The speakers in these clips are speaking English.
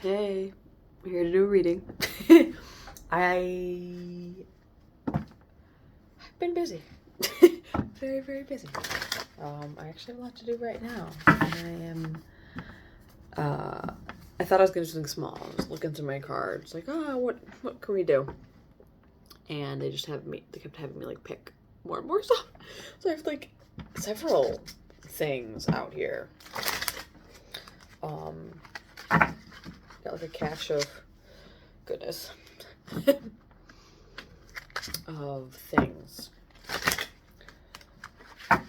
Hey, we're here to do a reading. I've been busy. Very, very busy. I actually have a lot to do right now. And I thought I was going to do something small. I was looking through my cards, like, what can we do? And they kept having me, like, pick more and more stuff. So I have, like, several things out here. Got, like, a cache of goodness. Of things. I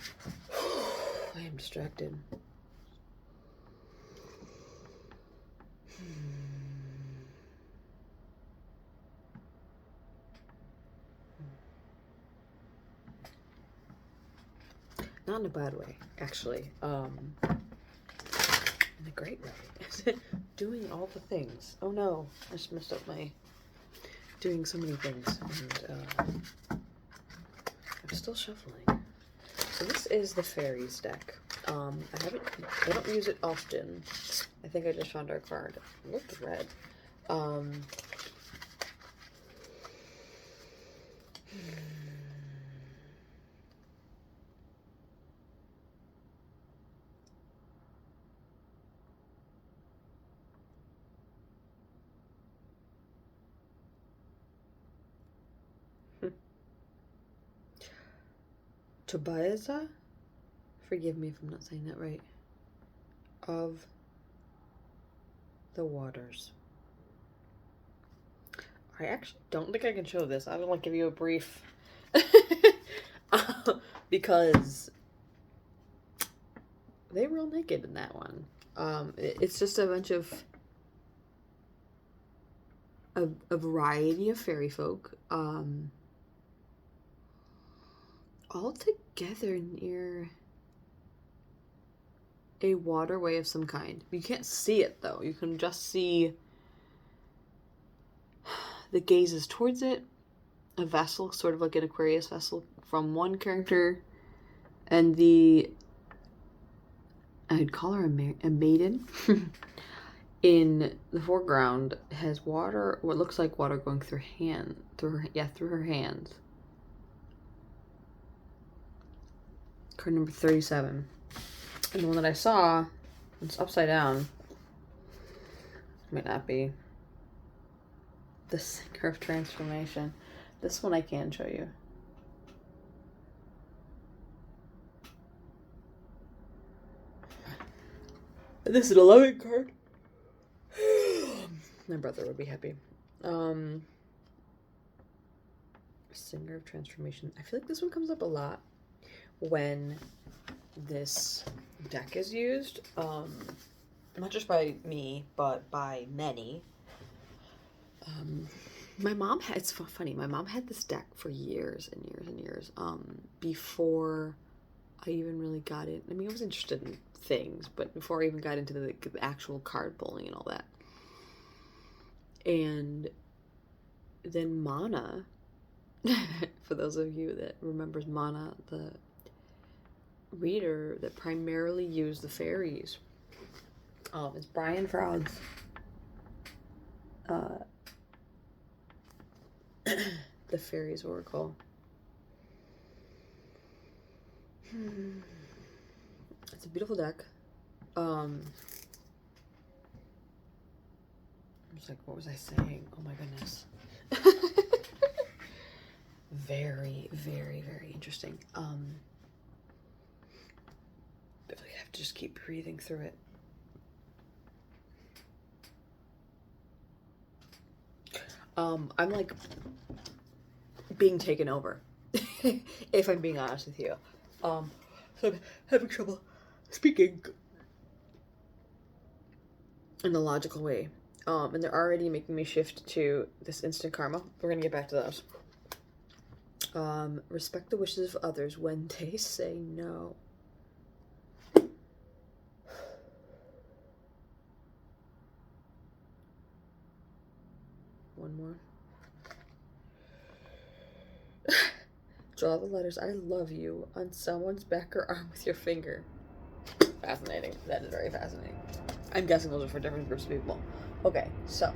am distracted. Not in a bad way, actually. In a great way. Doing all the things. Oh no, I just messed up my doing so many things, and I'm still shuffling. So this is the Fairies deck. I don't use it often. I think I just found our card. It looked red. Tobiasa? Forgive me if I'm not saying that right. Of the Waters. I actually don't think I can show this. I would like give you a brief because they were all naked in that one. It's just a bunch of a variety of fairy folk all together near a waterway of some kind. You can't see it though. You can just see the gazes towards it, a vessel, sort of like an Aquarius vessel from one character, and I'd call her a maiden. In the foreground has water, what looks like water going through her hands. Card number 37. And the one that I saw, it's upside down. Might not be. The Singer of Transformation. This one I can show you. This is a 11 card. My brother would be happy. Singer of Transformation. I feel like this one comes up a lot when this deck is used. Not just by me, but by many. My mom had, it's funny, my mom had this deck for years and years and years, before I even really got it. I mean, I was interested in things, but before I even got into the actual card pulling and all that. And then Mana, for those of you that remembers Mana, the reader that primarily used the fairies, it's Brian Froud's the Fairies Oracle. It's a beautiful deck. I'm just like, what was I saying? Oh my goodness. Very, very, very interesting. I have to just keep breathing through it. I'm like being taken over, if I'm being honest with you. So I'm having trouble speaking in the logical way. And they're already making me shift to this instant karma. We're gonna get back to those. Respect the wishes of others when they say no. One more. Draw the letters I love you on someone's back or arm with your finger. Fascinating. That is very fascinating. I'm guessing those are for different groups of people. Okay, so.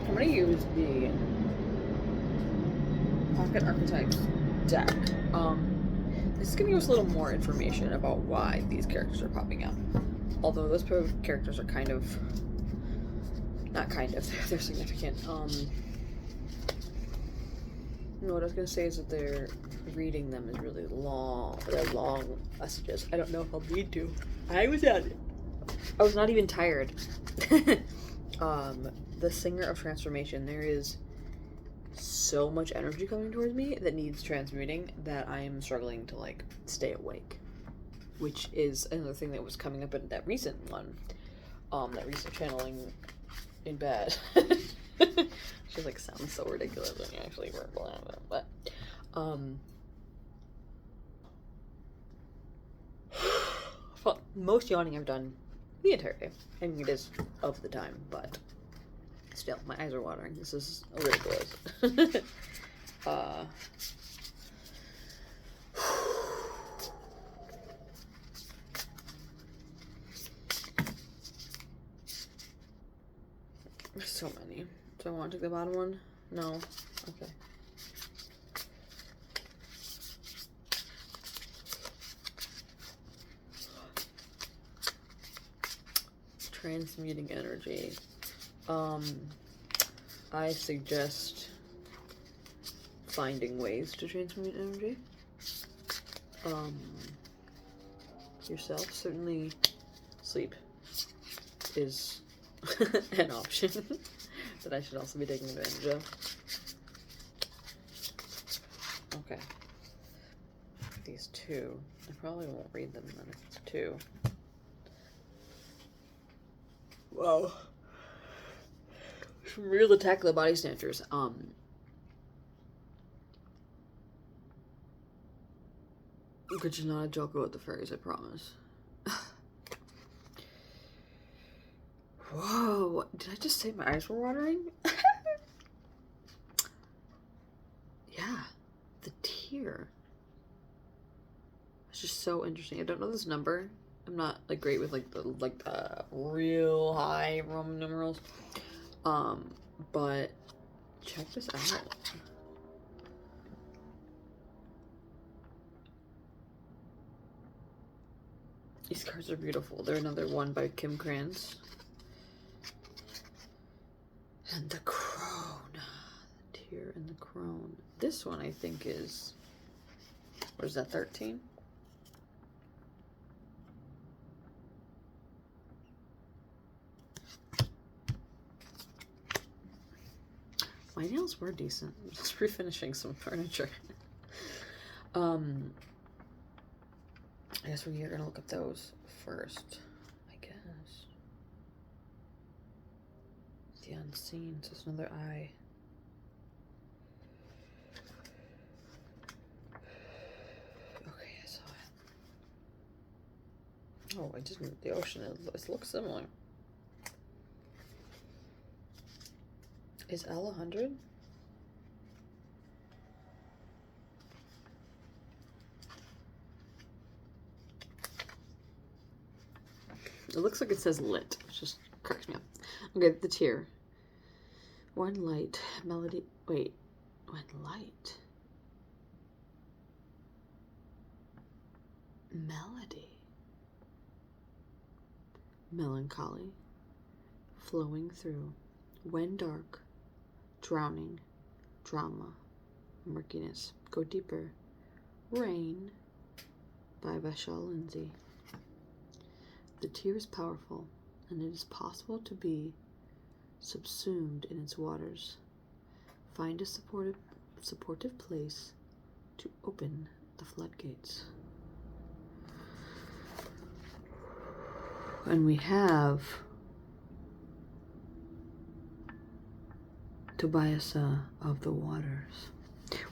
I'm going to use the Pocket Archetypes deck. This is going to give us a little more information about why these characters are popping out. Although those characters are kind of... Not kind of, they're significant. No, what I was going to say is that they're reading them is really long. They're long messages. I don't know if I'll need to. I was not even tired. The Singer of Transformation. There is so much energy coming towards me that needs transmuting that I am struggling to, like, stay awake. Which is another thing that was coming up in that recent one. That recent channeling in bed. She, like, sounds so ridiculous when you actually verbalize it. But, well, most yawning I've done the entire day. I mean, it is of the time, but still, my eyes are watering. This is ridiculous. There's so many. Do I want to take the bottom one? No. Okay. Transmuting energy. I suggest finding ways to transmute energy. Yourself. Certainly sleep is an option that I should also be taking advantage of. Okay. These two. I probably won't read them then if it's two. Wow. Real Attack of the Body Snatchers. Which is not a joke about the fairies, I promise. Whoa, did I just say my eyes were watering? Yeah, the tear. It's just so interesting. I don't know this number. I'm not like great with like the real high Roman numerals. But check this out. These cards are beautiful. They're another one by Kim Krans. And the crone. The tear and the crone. This one I think is, what is that, 13? My nails were decent. I'm just refinishing some furniture. I guess we're gonna look at those first. I guess. The unseen, so it's another eye. Okay, I saw it. Oh, I didn't. The ocean, it looks similar. Is L 100? It looks like it says lit, which just cracks me up. Okay, the tear. One light, melody. Wait, one light. Melody. Melancholy. Flowing through. When dark. Drowning. Drama. Murkiness. Go deeper. Rain. By Vashal Lindsay. The tear is powerful, and it is possible to be subsumed in its waters. Find a supportive place to open the floodgates. And we have Tobiasa of the waters.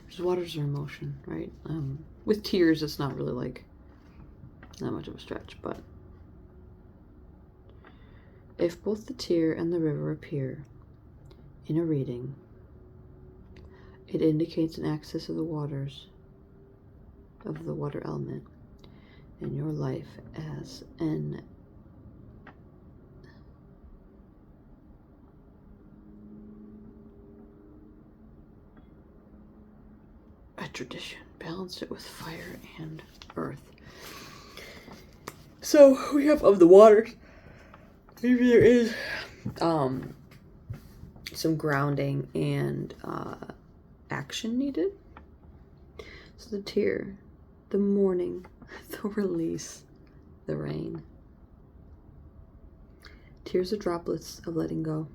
Which waters are emotion, right? With tears, it's not really like that much of a stretch, but if both the tear and the river appear in a reading, It indicates an access of the waters, of the water element, in your life as a tradition. Balance it with fire and earth. So we have of the waters. Maybe there is some grounding and action needed. So the tear, the mourning, the release, the rain. Tears are droplets of letting go.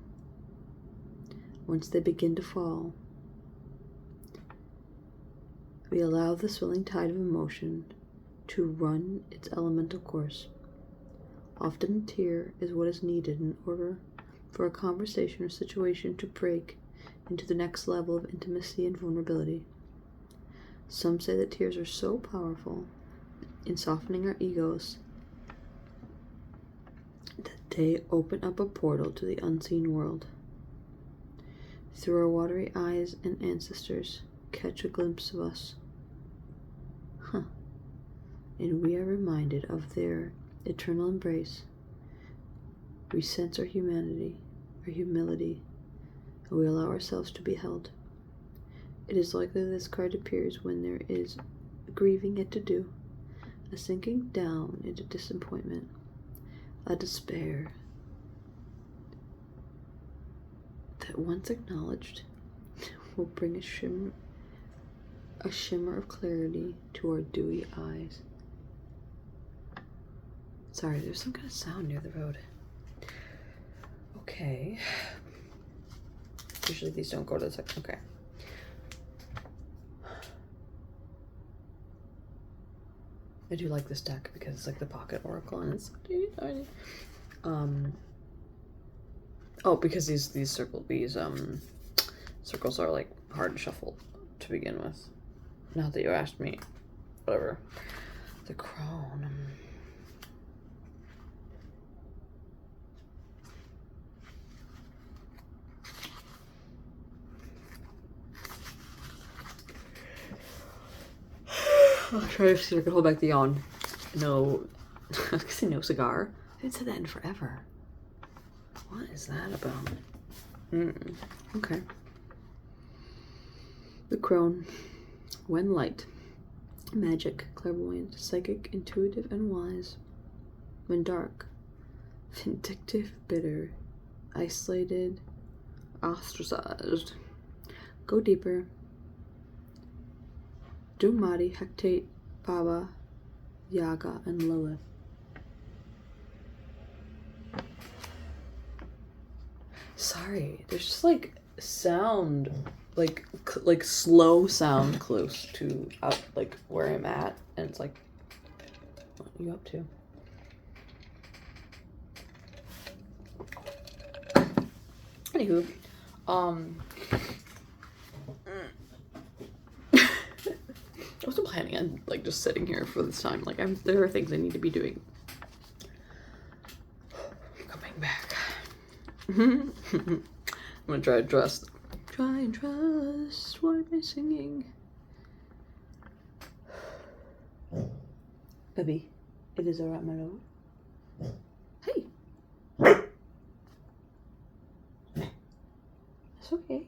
Once they begin to fall, we allow the swelling tide of emotion to run its elemental course. Often a tear is what is needed in order for a conversation or situation to break into the next level of intimacy and vulnerability. Some say that tears are so powerful in softening our egos that they open up a portal to the unseen world. Through our watery eyes and ancestors catch a glimpse of us. And we are reminded of their eternal embrace. We sense our humanity, our humility, and we allow ourselves to be held. It is likely this card appears when there is grieving yet to do, a sinking down into disappointment, a despair that once acknowledged will bring a shimmer of clarity to our dewy eyes. Sorry, there's some kind of sound near the road. Okay. Usually these don't go to the second. Okay. I do like this deck because it's like the pocket oracle and it's tiny. Oh, because these circles are like hard to shuffle to begin with. Now that you asked me, whatever. The crone. I'll try to see if I can hold back the yawn. No, I was gonna say no cigar. I haven't said that in forever. What is that about? Okay. The crone. When light, magic, clairvoyant, psychic, intuitive, and wise. When dark, vindictive, bitter, isolated, ostracized. Go deeper. Dumadi, Hecate, Baba, Yaga, and Lilith. Sorry, there's just like sound, like slow sound close to like where I'm at, and it's like, what are you up to? Anywho, I wasn't planning on like just sitting here for this time. Like there are things I need to be doing. Coming back. I'm gonna try and trust. Try and trust. Why am I singing? Baby, it is alright, my love. Hey. It's okay.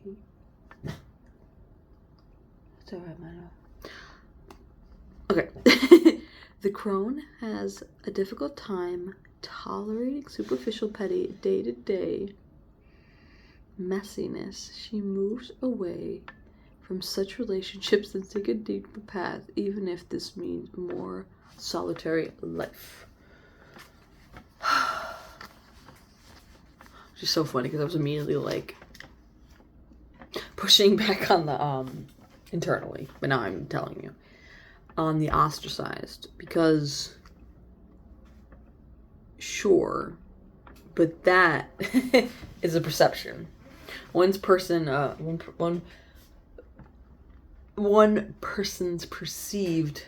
It's alright, my love. Okay. The crone has a difficult time tolerating superficial, petty, day-to-day messiness. She moves away from such relationships and take a deeper path, even if this means more solitary life. Which is so funny because I was immediately like pushing back on the internally, but now I'm telling you. On the ostracized, because sure, but that is a perception. One person's perceived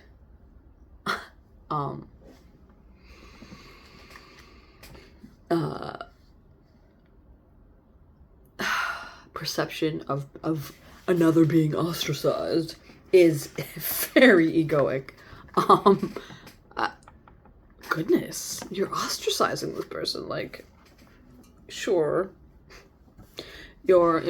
perception of another being ostracized is very egoic. Goodness, you're ostracizing this person. Like, sure. You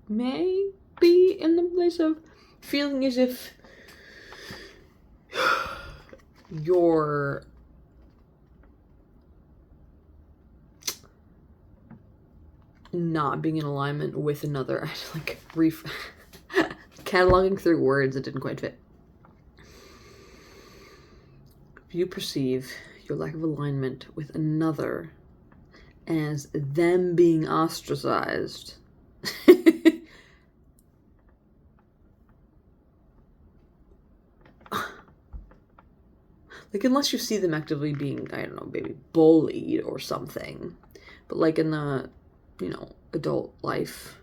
may be in the place of feeling as if you're not being in alignment with another. Like, cataloging through words that didn't quite fit. If you perceive your lack of alignment with another as them being ostracized, like, unless you see them actively being, I don't know, maybe bullied or something, but like in the, you know, adult life,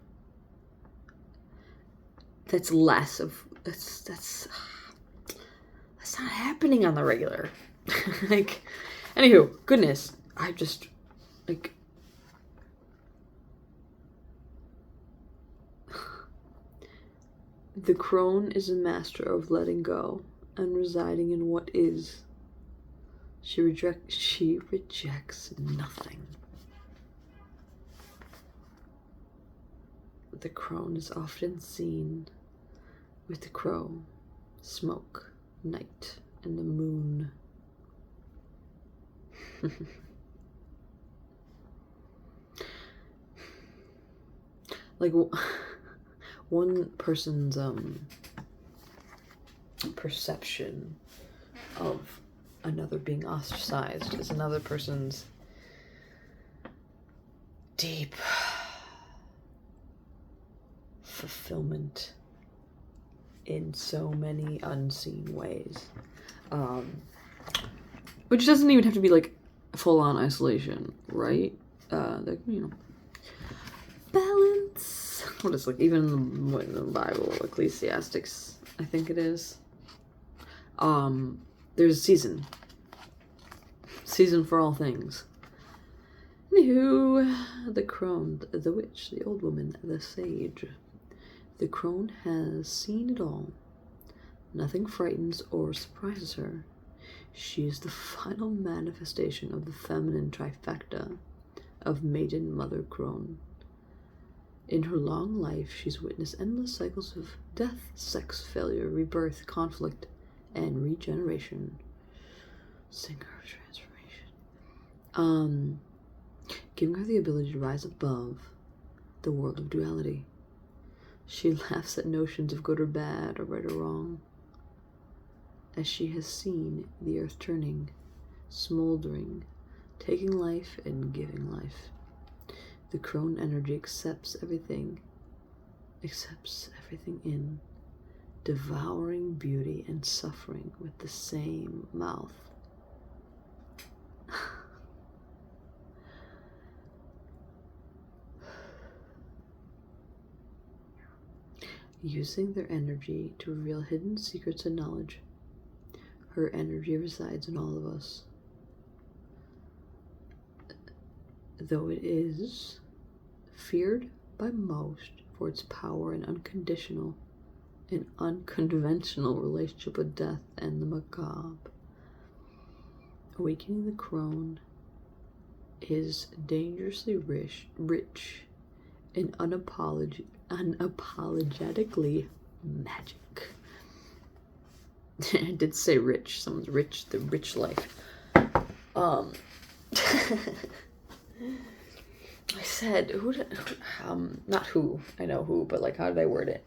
that's less of, that's not happening on the regular. Like, anywho, goodness, I just, like, the crone is a master of letting go and residing in what is. She rejects nothing. The crone is often seen with the crow, smoke, night, and the moon. Like, one person's perception of another being ostracized is another person's deep fulfillment in so many unseen ways. Which doesn't even have to be like full-on isolation, right? You know, balance. What is, like, even in the Bible, Ecclesiastics, I think it is. There's a season for all things. Anywho, the crone, the witch, the old woman, the sage. The crone has seen it all. Nothing frightens or surprises her. She is the final manifestation of the feminine trifecta of maiden mother crone. In her long life, she's witnessed endless cycles of death, sex, failure, rebirth, conflict, and regeneration. Singer of transformation. Giving her the ability to rise above the world of duality. She laughs at notions of good or bad, or right or wrong, as she has seen the earth turning, smoldering, taking life and giving life. The crone energy accepts everything in, devouring beauty and suffering with the same mouth. Using their energy to reveal hidden secrets and knowledge. Her energy resides in all of us. Though it is feared by most for its power and unconditional and unconventional relationship with death and the macabre. Awakening the crone is dangerously rich and unapologetically magic. I did say rich. Someone's rich. The rich life. I said not who. I know who, but like, how did I word it?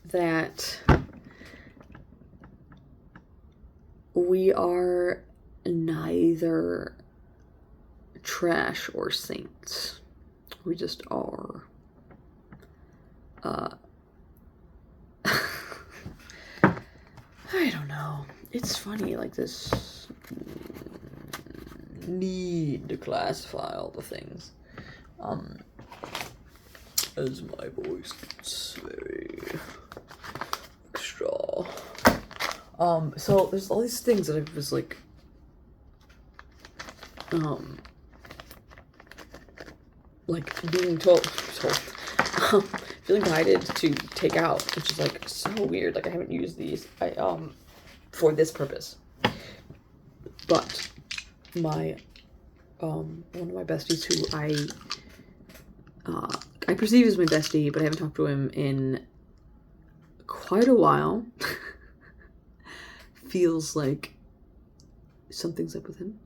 That we are neither trash or saints. We just are. I don't know. It's funny, like, this need to classify all the things. As my voice gets very extra. So there's all these things that I was like, like being feeling guided to take out, which is like so weird. Like I haven't used these for this purpose, but my one of my besties who I perceive as my bestie, but I haven't talked to him in quite a while. Feels like something's up with him.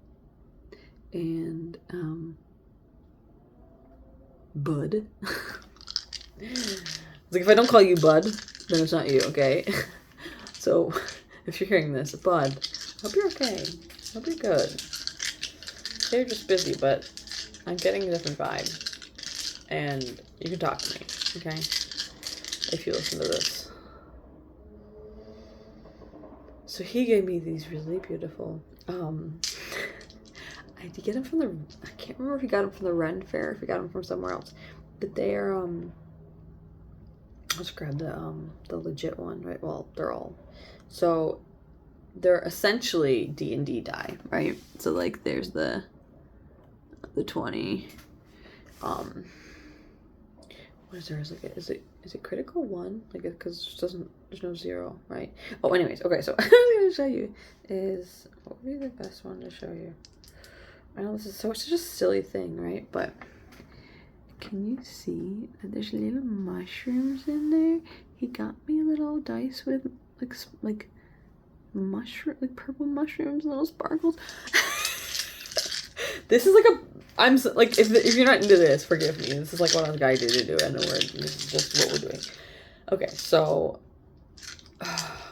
And Bud. Like, if I don't call you Bud, then it's not you, okay? So if you're hearing this, Bud, hope you're okay. Hope you're good. They're just busy, but I'm getting a different vibe. And you can talk to me, okay? If you listen to this. So he gave me these really beautiful, I did get them from I can't remember if he got them from the Ren Fair, if he got them from somewhere else. But they are, let's grab the legit one, right? Well, they're all. So they're essentially D&D die, right? So like there's the 20, what is there? Is it critical one? Like, because there's no 0, right? Oh, anyways, okay, so what I'm gonna show you is, what would be the best one to show you? I know this is such a silly thing, right? But can you see that there's little mushrooms in there? He got me little dice with like mushroom, like purple mushrooms, little sparkles. This is like like, if you're not into this, forgive me. This is like what I was guided to do, and this is just what we're doing. Okay, so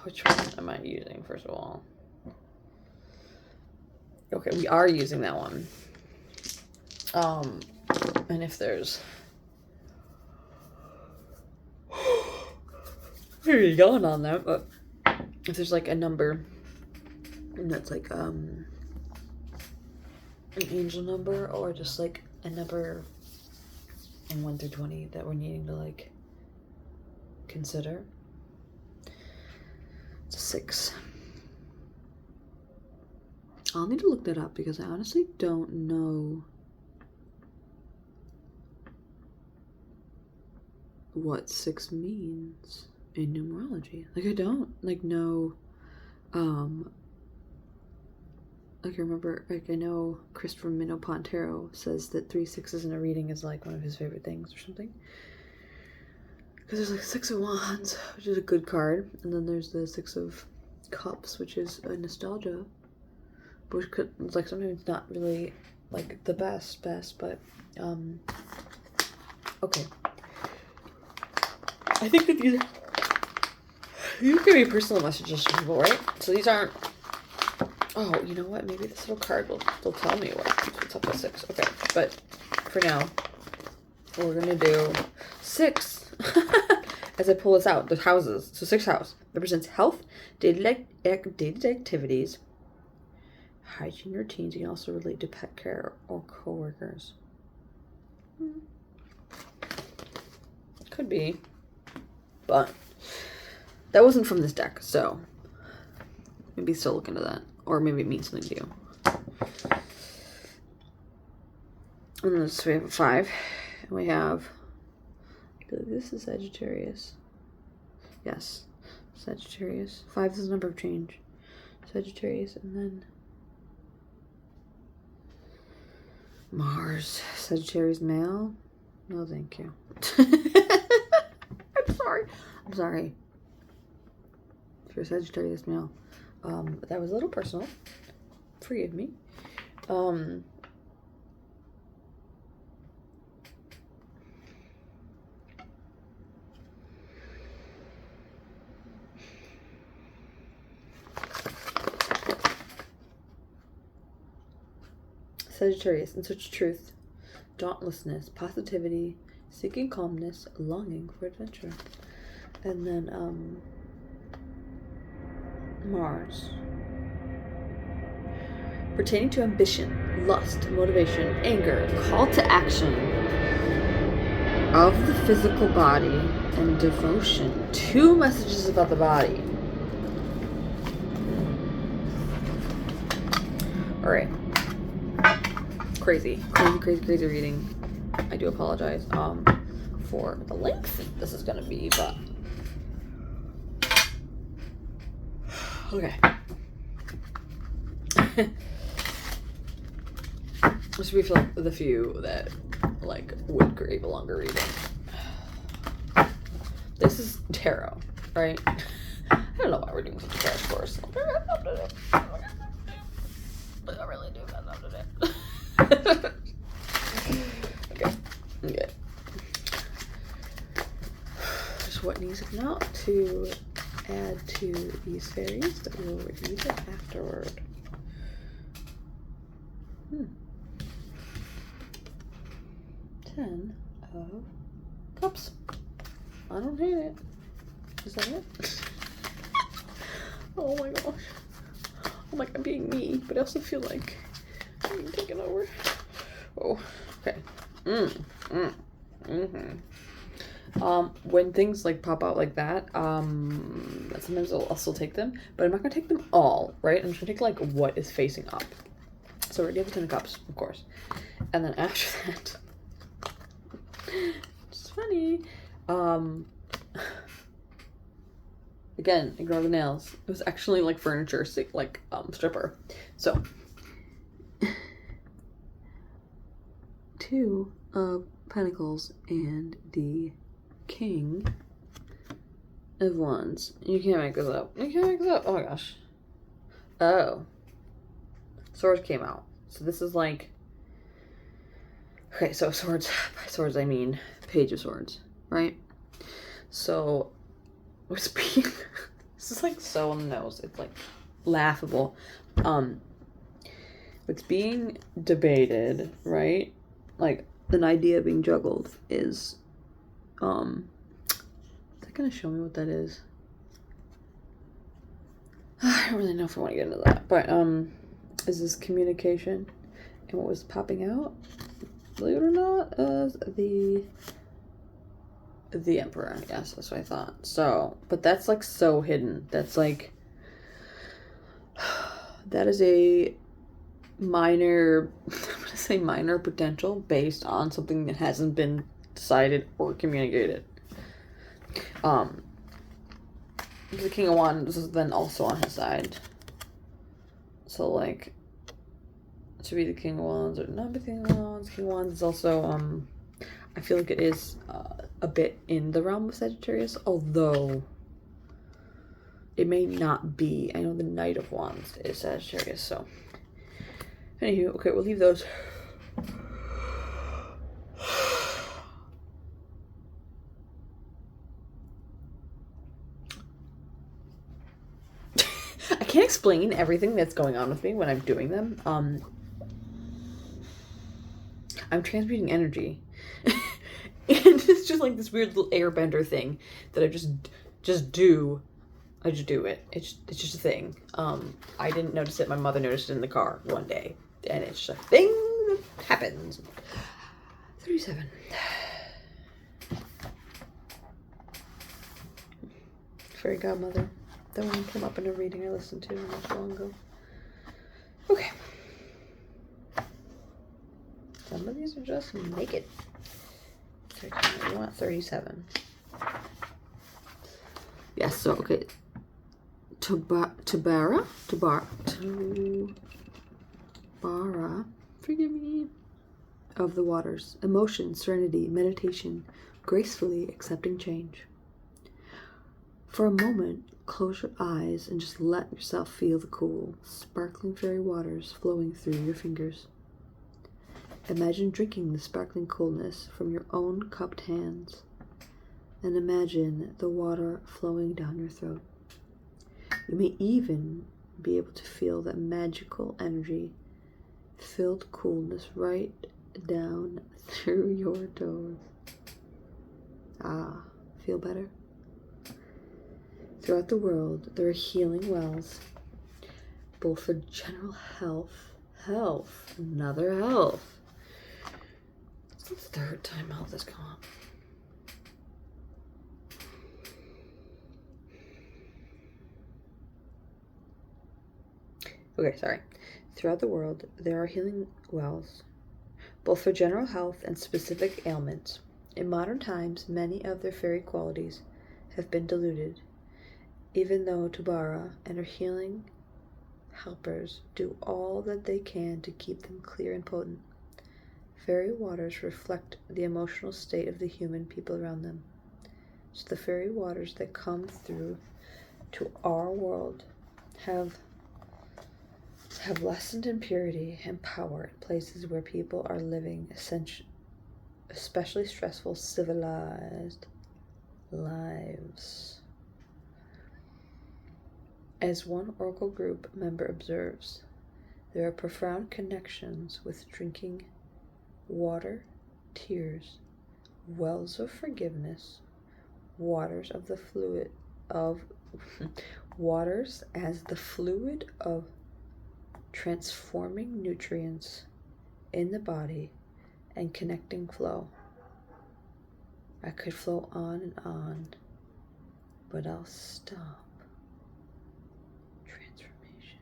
which one am I using first of all? Okay, we are using that one. And if there's you're going on that, but if there's like a number and that's like an angel number, or just like a number in 1 through 20 that we're needing to like consider, it's a 6. I'll need to look that up because I honestly don't know what 6 means in numerology. Like, I don't like know, like, I remember, like, I know Christopher Minopont Tarot says that 3 6s in a reading is like one of his favorite things or something. Because there's like 6 of Wands, which is a good card, and then there's the 6 of Cups, which is a nostalgia, which could, like, sometimes not really like the best, but okay. I think that these can be personal messages to people, right? So these aren't. Oh, you know what? Maybe this little card will tell me what's up with 6. Okay, but for now, we're gonna do 6. As I pull this out, the houses. So 6th house represents health, daily activities, hygiene routines. You can also relate to pet care or coworkers. Could be, but that wasn't from this deck, so maybe still look into that, or maybe it means something to you. And then so we have a 5, and we have, I believe this is Sagittarius. Yes, Sagittarius. 5 is the number of change. Sagittarius, and then Mars. Sagittarius male. No, thank you. I'm sorry. If you're Sagittarius male. That was a little personal. Forgive me. Sagittarius, in search of truth, dauntlessness, positivity, seeking calmness, longing for adventure. And then Mars, pertaining to ambition, lust, motivation, anger, call to action of the physical body, and devotion. 2 messages about the body. All right. Crazy reading. I do apologize for the length this is gonna be, but okay. This will be for like the few that like would crave a longer reading. This is tarot, right? I don't know why we're doing such a crash course. I really do that. Okay. Just what needs to know to add to these fairies that we'll review it afterward. 10 of Cups. I don't hate it. Is that it? Oh my gosh. I'm like, I'm being me, but I also feel like I'm being taken over. Oh, okay. When things like pop out like that, sometimes I'll still take them, but I'm not gonna take them all, right? I'm just gonna take like what is facing up. So we already have the 10 of Cups, of course. And then after that, it's funny. Again, ignore the nails. It was actually like furniture, like stripper. So 2 of Pentacles and the King of Wands. You can't make this up. You can't make this up. Oh my gosh. Oh. Swords came out. So this is like, okay, so swords, by swords I mean Page of Swords, right? So what's being this is like so on the nose, it's like laughable. What's being debated, right? Like an idea being juggled is is that gonna show me what that is? I don't really know if I want to get into that, but is this communication? And what was popping out, believe it or not, is the Emperor. Yes, that's what I thought. So, but that's like so hidden. That's like, that is a minor, I'm gonna say minor potential based on something that hasn't been decided or communicated. The King of Wands is then also on his side. So like, to be the King of Wands or not be the King of Wands. King of Wands is also, I feel like it is a bit in the realm of Sagittarius, although it may not be. I know the Knight of Wands is Sagittarius, so. Anywho, okay, we'll leave those. I can't explain everything that's going on with me when I'm doing them. I'm transmuting energy. And it's just like this weird little airbender thing that I just do. I just do it. It's just a thing. I didn't notice it. My mother noticed it in the car one day. And it's just a thing that happens. 37. Fairy Godmother. That one came up in a reading I listened to not so long ago. Okay. Some of these are just naked. You want 37. Yes, so okay. Tabara, forgive me. Of the waters. Emotion, serenity, meditation, gracefully accepting change. For a moment, close your eyes and just let yourself feel the cool, sparkling fairy waters flowing through your fingers. Imagine drinking the sparkling coolness from your own cupped hands, and imagine the water flowing down your throat. You may even be able to feel that magical energy filled coolness right down through your toes. Ah, feel better? Throughout the world, there are healing wells, both for general health, another health. It's the third time health has come up. Okay, sorry. Throughout the world, there are healing wells, both for general health and specific ailments. In modern times, many of their fairy qualities have been diluted, even though Tubara and her healing helpers do all that they can to keep them clear and potent. Fairy waters reflect the emotional state of the human people around them. So the fairy waters that come through to our world have lessened in purity and power in places where people are living especially stressful, civilized lives. As one Oracle group member observes, there are profound connections with drinking water, tears, wells of forgiveness, waters of the fluid of waters as the fluid of transforming nutrients in the body and connecting flow. I could flow on and on, but I'll stop. Transformation.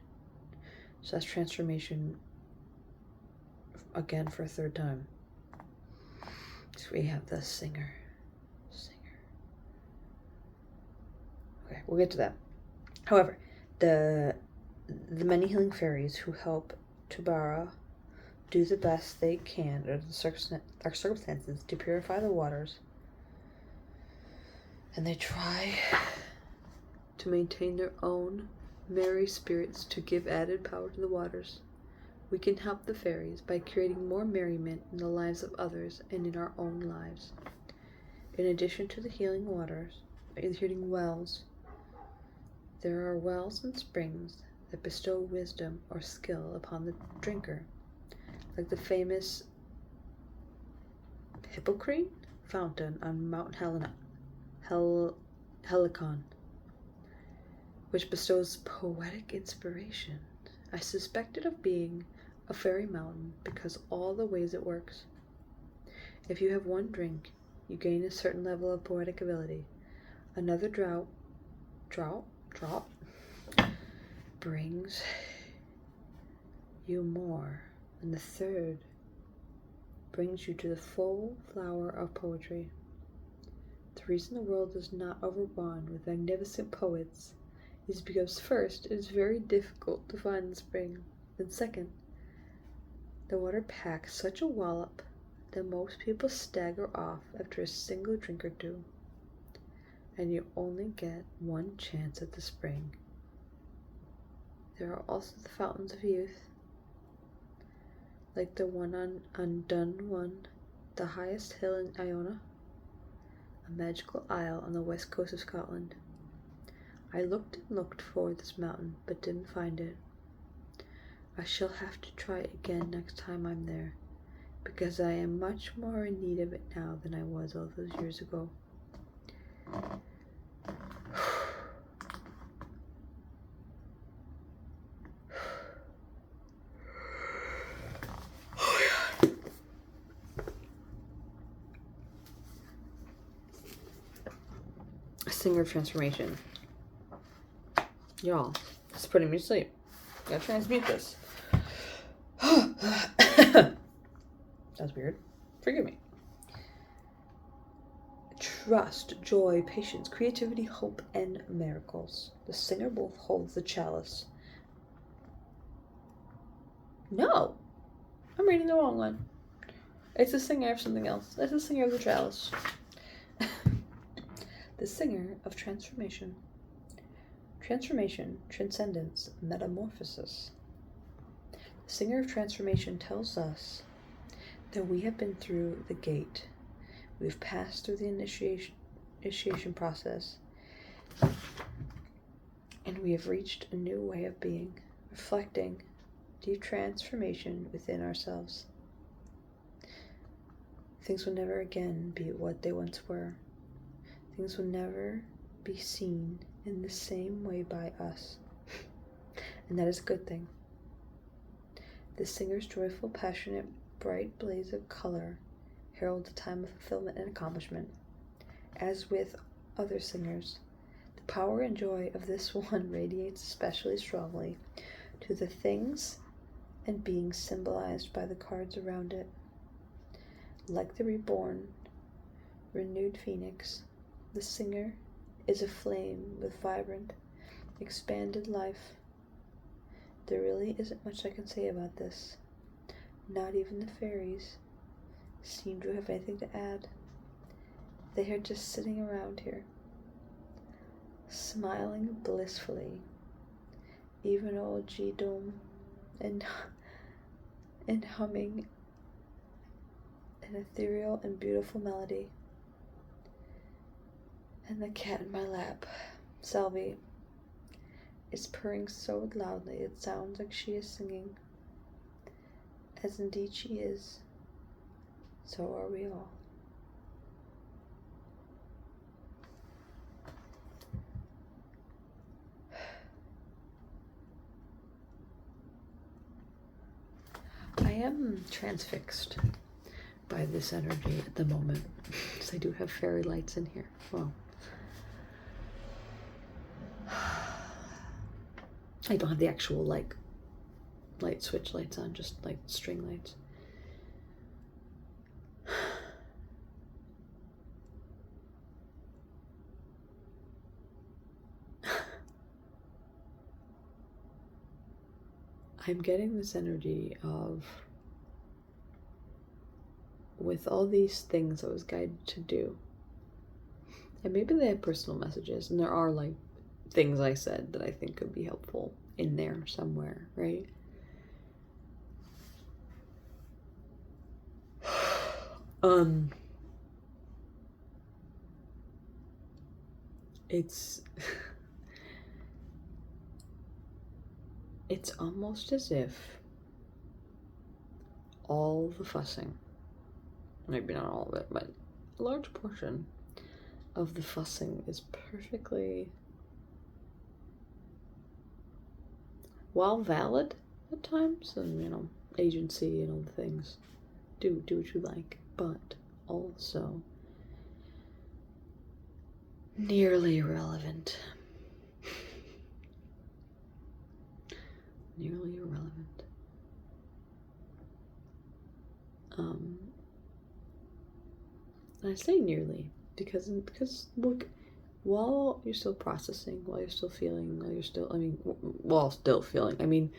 So that's transformation again for a third time. So we have the singer. Okay, we'll get to that. However, the many healing fairies who help Tubara do the best they can under the circumstances to purify the waters, and they try to maintain their own merry spirits to give added power to the waters. We can help the fairies by creating more merriment in the lives of others and in our own lives. In addition to the healing wells, there are wells and springs that bestow wisdom or skill upon the drinker, like the famous Hippocrene fountain on Mount Helicon, which bestows poetic inspiration. I suspect it of being a fairy mountain because all the ways it works. If you have one drink, you gain a certain level of poetic ability. Another draught brings you more, and the third brings you to the full flower of poetry. The reason the world is not overrun with magnificent poets is because first, it is very difficult to find the spring, and second, the water packs such a wallop that most people stagger off after a single drink or two, and you only get one chance at the spring. There are also the fountains of youth, like the one on Dun One, the highest hill in Iona, a magical isle on the west coast of Scotland. I looked and looked for this mountain, but didn't find it. I shall have to try again next time I'm there, because I am much more in need of it now than I was all those years ago. Singer transformation. Y'all, it's putting me to sleep. Gotta transmute this. That's weird. Forgive me. Trust, joy, patience, creativity, hope, and miracles. The singer both holds the chalice. No! I'm reading the wrong one. It's the singer of something else. It's the singer of the chalice. The singer of transformation. Transformation, transcendence, metamorphosis. The singer of transformation tells us that we have been through the gate. We've passed through the initiation process, and we have reached a new way of being, reflecting deep transformation within ourselves. Things will never again be what they once were. Things will never be seen in the same way by us, and that is a good thing. The singer's joyful, passionate, bright blaze of color heralds a time of fulfillment and accomplishment. As with other singers, the power and joy of this one radiates especially strongly to the things and beings symbolized by the cards around it. Like the reborn, renewed phoenix, the singer is aflame with vibrant, expanded life. There really isn't much I can say about this. Not even the fairies seem to have anything to add. They are just sitting around here, smiling blissfully. Even old G-Dome and humming an ethereal and beautiful melody. And the cat in my lap, Selby, is purring so loudly it sounds like she is singing. As indeed she is, so are we all. I am transfixed by this energy at the moment, because I do have fairy lights in here. Well, I don't have the actual, like, light switch lights on, just, like, string lights. I'm getting this energy of, with all these things I was guided to do, and maybe they have personal messages, and there are, like, things I said that I think could be helpful in there somewhere, right? It's almost as if all the fussing, maybe not all of it, but a large portion of the fussing is perfectly, while valid at times, and, you know, agency and all the things, do what you like, but also nearly irrelevant. Nearly irrelevant. And I say nearly because look, while you're still processing, while you're still feeling, while still feeling, there's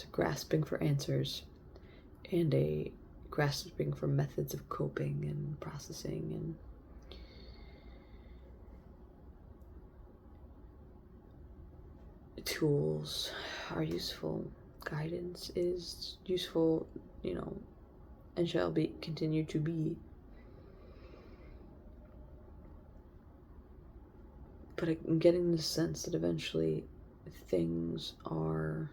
a grasping for answers and a grasping for methods of coping and processing, and tools are useful. Guidance is useful, you know, and shall be continue to be. But I'm getting the sense that eventually things are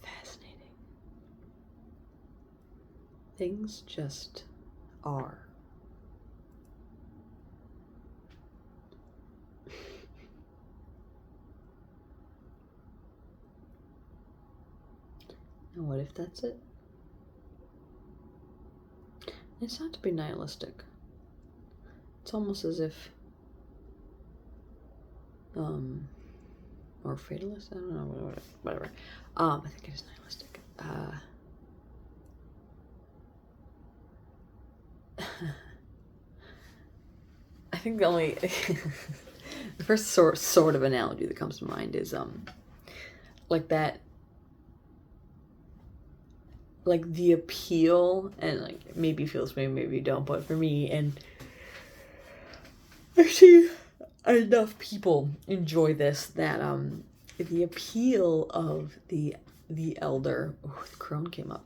fascinating. Things just are. And what if that's it? It's not to be nihilistic. It's almost as if, or fatalist, I don't know, whatever. I think it is nihilistic. I think the only, the first sort of analogy that comes to mind is, like that, like the appeal, and like maybe feels maybe you don't, but for me, and I see enough people enjoy this that the appeal of the elder, oh, the crone came up,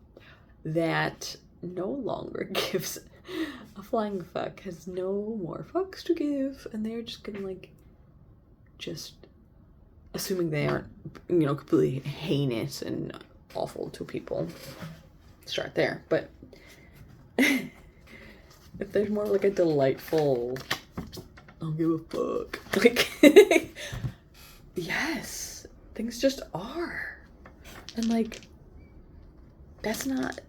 that no longer gives a flying fuck, has no more fucks to give, and they're just gonna, like, just assuming they aren't, you know, completely heinous and awful to people. Start there, but if there's more like a delightful, I don't give a fuck, like, yes, things just are, and like, that's not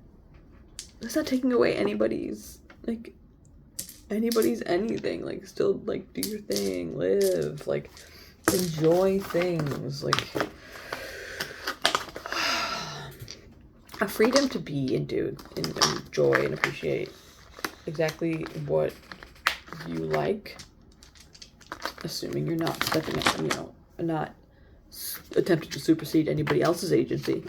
That's not taking away anybody's anything. Like, still, like, do your thing, live, like, enjoy things, like, a freedom to be and do and enjoy and appreciate exactly what you like, assuming you're not stepping up, you know, not attempting to supersede anybody else's agency.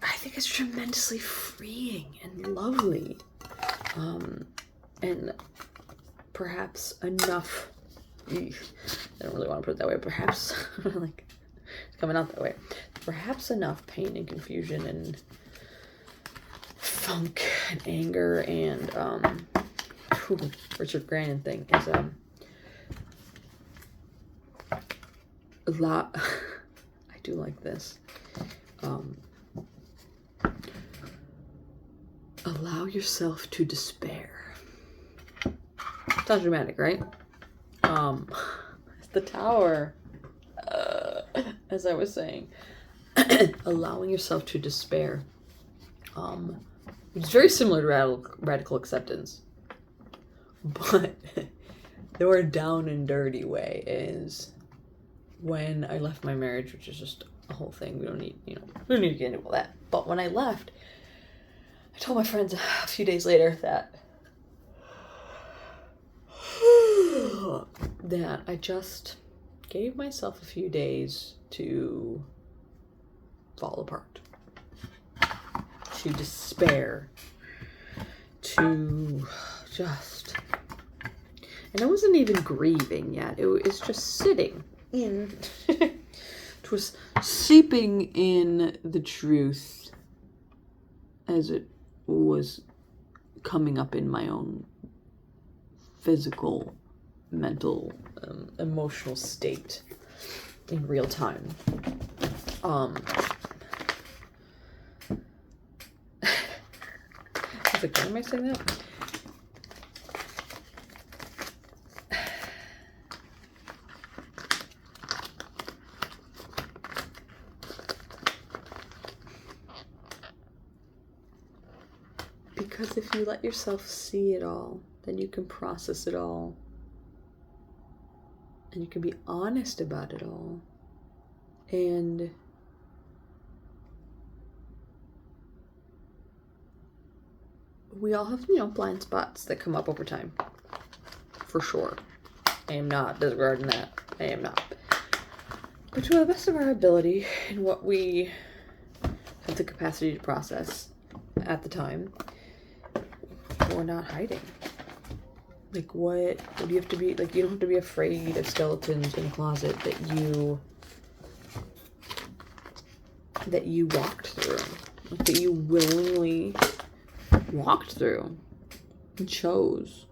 I think it's tremendously freeing and lovely. And perhaps enough, I don't really want to put it that way, perhaps, like, it's coming out that way, perhaps enough pain and confusion and funk and anger and, Richard Grannon thing is, a lot, I do like this, allow yourself to despair. Sounds dramatic, right? The Tower, as I was saying, allowing yourself to despair, which is very similar to radical acceptance, but the more down and dirty way is when I left my marriage, which is just a whole thing. We don't need to get into all that. But when I left, I told my friends a few days later that I just gave myself a few days to fall apart, to despair, to just, and I wasn't even grieving yet. It was just sitting in, it was seeping in the truth as it was coming up in my own physical, mental, emotional state in real time. I was like, why am I saying that? Because if you let yourself see it all, then you can process it all. And you can be honest about it all. And we all have, blind spots that come up over time. For sure. I am not disregarding that. I am not. But to the best of our ability and what we have the capacity to process at the time, we're not hiding. Like, what do you have to be, like, you don't have to be afraid of skeletons in a closet that you walked through, like, that you willingly walked through and chose.